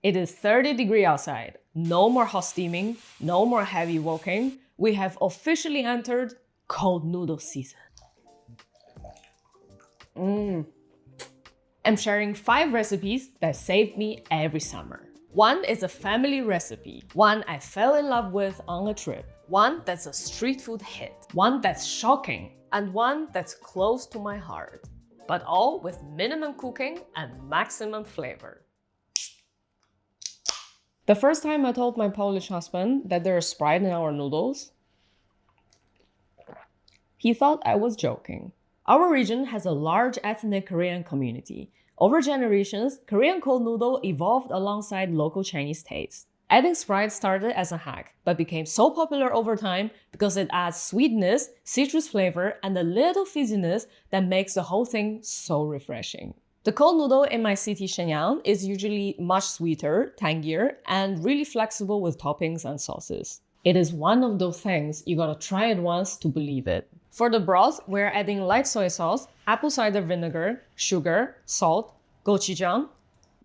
It is 30 degrees outside. No more hot steaming, no more heavy walking. We have officially entered cold noodle season. I'm sharing 5 recipes that saved me every summer. One is a family recipe, one I fell in love with on a trip, one that's a street food hit, one that's shocking, and one that's close to my heart. But all with minimum cooking and maximum flavor. The first time I told my Polish husband that there is Sprite in our noodles, he thought I was joking. Our region has a large ethnic Korean community. Over generations, Korean cold noodle evolved alongside local Chinese tastes. Adding Sprite started as a hack, but became so popular over time because it adds sweetness, citrus flavor, and a little fizziness that makes the whole thing so refreshing. The cold noodle in my city Shenyang is usually much sweeter, tangier, and really flexible with toppings and sauces. It is one of those things you gotta try it once to believe it. For the broth, we're adding light soy sauce, apple cider vinegar, sugar, salt, gochujang,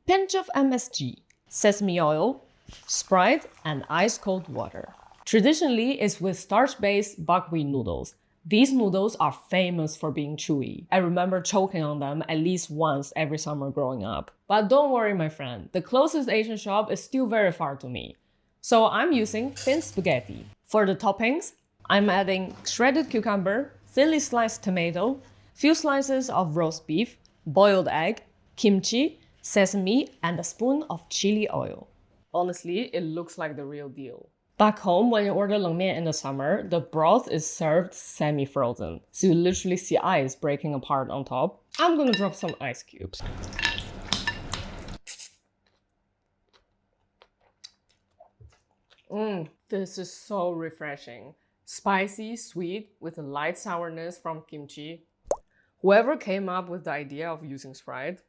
pinch of MSG, sesame oil, Sprite, and ice-cold water. Traditionally, it's with starch-based buckwheat noodles. These noodles are famous for being chewy. I remember choking on them at least once every summer growing up. But don't worry, my friend, the closest Asian shop is still very far to me. So I'm using thin spaghetti. For the toppings, I'm adding shredded cucumber, thinly sliced tomato, few slices of roast beef, boiled egg, kimchi, sesame, and a spoon of chili oil. Honestly, it looks like the real deal. Back home, when you order 冷面 in the summer, the broth is served semi-frozen, so you literally see ice breaking apart on top. I'm gonna drop some ice cubes. This is so refreshing. Spicy, sweet, with a light sourness from kimchi. Whoever came up with the idea of using Sprite,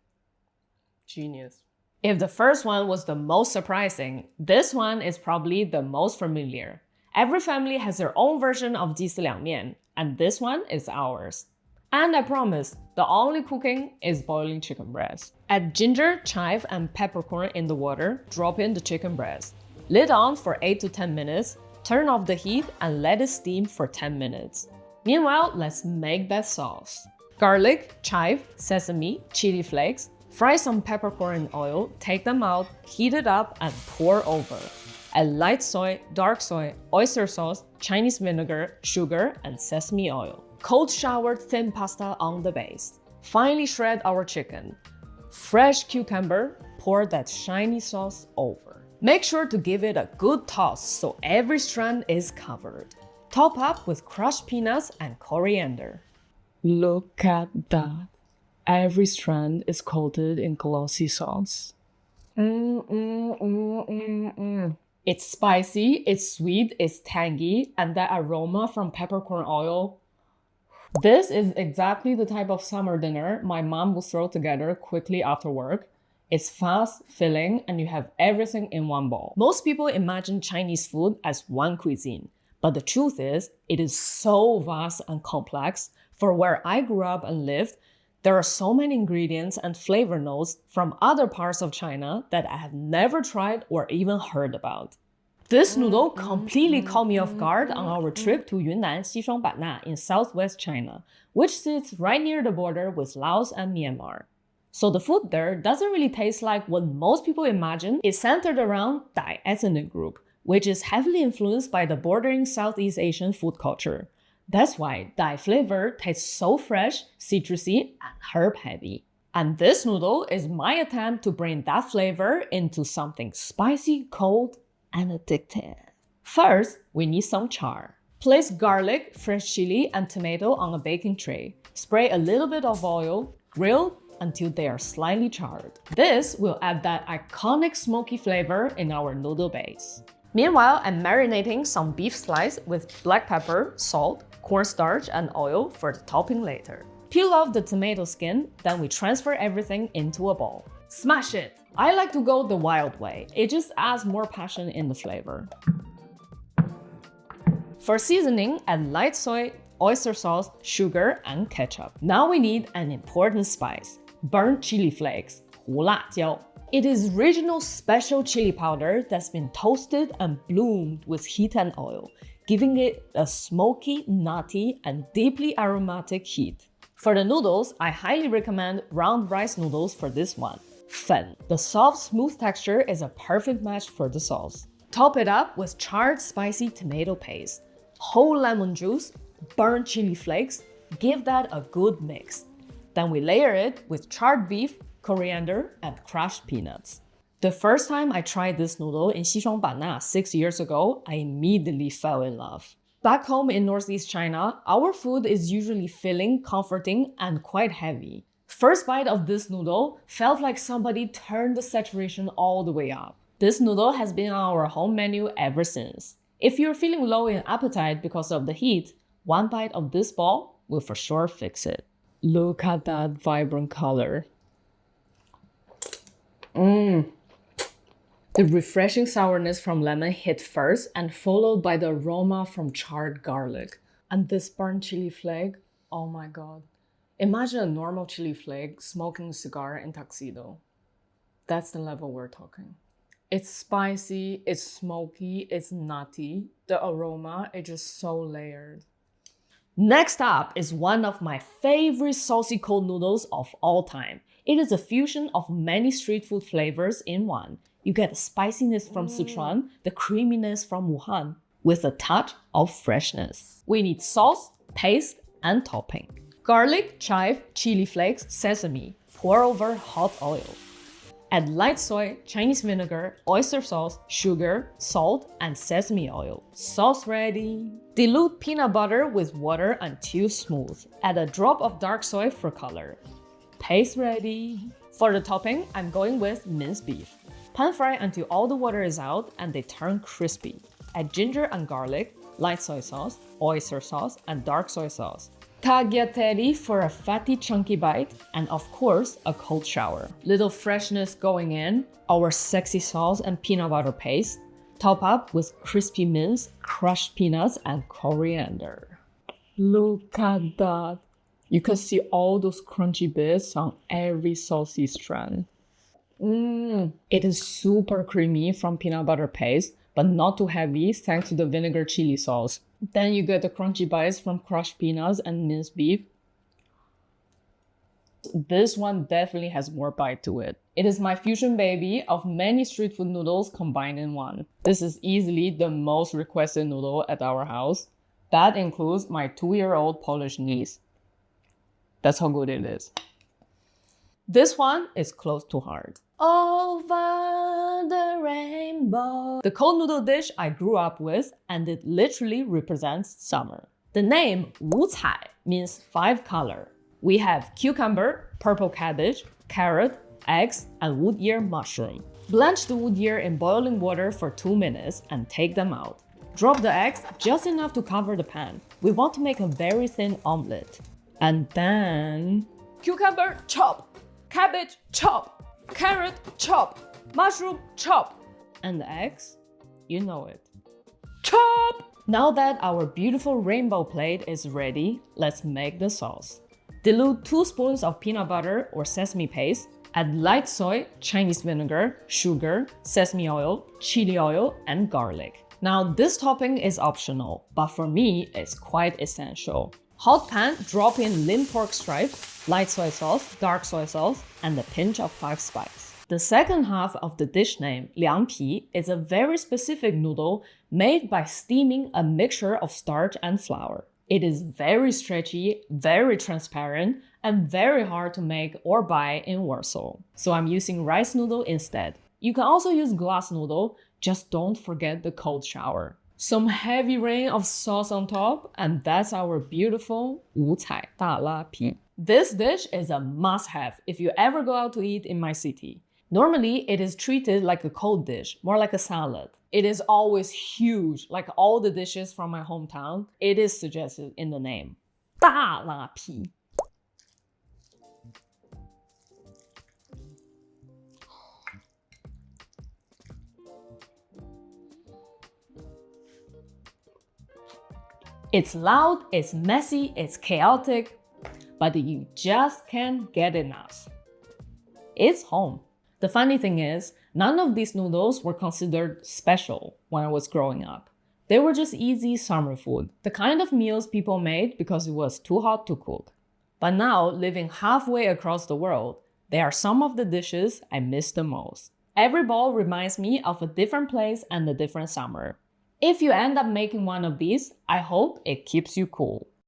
genius. If the first one was the most surprising, this one is probably the most familiar. Every family has their own version of 鸡丝凉面, and this one is ours. And I promise, the only cooking is boiling chicken breast. Add ginger, chive, and peppercorn in the water, drop in the chicken breast. Lid on for 8 to 10 minutes, turn off the heat and let it steam for 10 minutes. Meanwhile, let's make that sauce. Garlic, chive, sesame, chili flakes. Fry some peppercorn in oil, take them out, heat it up, and pour over. Add light soy, dark soy, oyster sauce, Chinese vinegar, sugar, and sesame oil. Cold shower thin pasta on the base. Finally shred our chicken. Fresh cucumber, pour that shiny sauce over. Make sure to give it a good toss so every strand is covered. Top up with crushed peanuts and coriander. Look at that. Every strand is coated in glossy sauce. It's spicy, it's sweet, it's tangy, and that aroma from peppercorn oil. This is exactly the type of summer dinner my mom will throw together quickly after work. It's fast, filling, and you have everything in one bowl. Most people imagine Chinese food as one cuisine, but the truth is, it is so vast and complex. For where I grew up and lived, there are so many ingredients and flavor notes from other parts of China that I have never tried or even heard about. This noodle completely caught me off guard on our trip to Yunnan, Xishuangbanna in southwest China, which sits right near the border with Laos and Myanmar. So the food there doesn't really taste like what most people imagine. It's centered around Dai ethnic group, which is heavily influenced by the bordering Southeast Asian food culture. That's why Dai flavor tastes so fresh, citrusy, and herb heavy. And this noodle is my attempt to bring that flavor into something spicy, cold, and addictive. First, we need some char. Place garlic, fresh chili, and tomato on a baking tray. Spray a little bit of oil, grill until they are slightly charred. This will add that iconic smoky flavor in our noodle base. Meanwhile, I'm marinating some beef slice with black pepper, salt, cornstarch, and oil for the topping later. Peel off the tomato skin, then we transfer everything into a bowl. Smash it! I like to go the wild way. It just adds more passion in the flavor. For seasoning, add light soy, oyster sauce, sugar, and ketchup. Now we need an important spice: burnt chili flakes, 胡辣椒. It is regional special chili powder that's been toasted and bloomed with heat and oil, giving it a smoky, nutty, and deeply aromatic heat. For the noodles, I highly recommend round rice noodles for this one. Fen. The soft, smooth texture is a perfect match for the sauce. Top it up with charred spicy tomato paste, whole lemon juice, burnt chili flakes, give that a good mix. Then we layer it with charred beef, coriander, and crushed peanuts. The first time I tried this noodle in Sichuan 6 years ago, I immediately fell in love. Back home in Northeast China, our food is usually filling, comforting, and quite heavy. First bite of this noodle felt like somebody turned the saturation all the way up. This noodle has been on our home menu ever since. If you're feeling low in appetite because of the heat, one bite of this ball will for sure fix it. Look at that vibrant color. The refreshing sourness from lemon hit first and followed by the aroma from charred garlic. And this burnt chili flake, oh my god. Imagine a normal chili flake smoking a cigar in tuxedo. That's the level we're talking. It's spicy, it's smoky, it's nutty. The aroma is just so layered. Next up is one of my favorite saucy cold noodles of all time. It is a fusion of many street food flavors in one. You get the spiciness from Sichuan, the creaminess from Wuhan, with a touch of freshness. We need sauce, paste, and topping. Garlic, chive, chili flakes, sesame. Pour over hot oil. Add light soy, Chinese vinegar, oyster sauce, sugar, salt, and sesame oil. Sauce ready. Dilute peanut butter with water until smooth. Add a drop of dark soy for color. Paste ready. For the topping, I'm going with minced beef. Pan fry until all the water is out and they turn crispy. Add ginger and garlic, light soy sauce, oyster sauce, and dark soy sauce. Tagliatelle for a fatty chunky bite, and of course, a cold shower. Little freshness going in, our sexy sauce and peanut butter paste. Top up with crispy mince, crushed peanuts, and coriander. Look at that. You can see all those crunchy bits on every saucy strand. It is super creamy from peanut butter paste, but not too heavy thanks to the vinegar chili sauce. Then you get the crunchy bites from crushed peanuts and minced beef. This one definitely has more bite to it. It is my fusion baby of many street food noodles combined in one. This is easily the most requested noodle at our house. That includes my 2-year-old Polish niece. That's how good it is. This one is close to heart. Over the rainbow. The cold noodle dish I grew up with, and it literally represents summer. The name Wu Cai means 5 color. We have cucumber, purple cabbage, carrot, eggs, and wood ear mushroom. Blanch the wood ear in boiling water for 2 minutes and take them out. Drop the eggs just enough to cover the pan. We want to make a very thin omelette. And then cucumber chop, cabbage chop, carrot chop, mushroom chop, and the eggs, you know it. Chop! Now that our beautiful rainbow plate is ready, let's make the sauce. Dilute 2 spoons of peanut butter or sesame paste. Add light soy, Chinese vinegar, sugar, sesame oil, chili oil, and garlic. Now this topping is optional, but for me, it's quite essential. Hot pan, drop in lean pork strips, light soy sauce, dark soy sauce, and a pinch of 5 spice. The second half of the dish name, liang pi, is a very specific noodle made by steaming a mixture of starch and flour. It is very stretchy, very transparent, and very hard to make or buy in Warsaw. So I'm using rice noodle instead. You can also use glass noodle, just don't forget the cold shower. Some heavy rain of sauce on top, and that's our beautiful 五彩大拉皮. This dish is a must-have if you ever go out to eat in my city. Normally, it is treated like a cold dish, more like a salad. It is always huge, like all the dishes from my hometown. It is suggested in the name. 大拉皮. It's loud, it's messy, it's chaotic, but you just can't get enough. It's home. The funny thing is, none of these noodles were considered special when I was growing up. They were just easy summer food, the kind of meals people made because it was too hot to cook. But now, living halfway across the world, they are some of the dishes I miss the most. Every bowl reminds me of a different place and a different summer. If you end up making one of these, I hope it keeps you cool.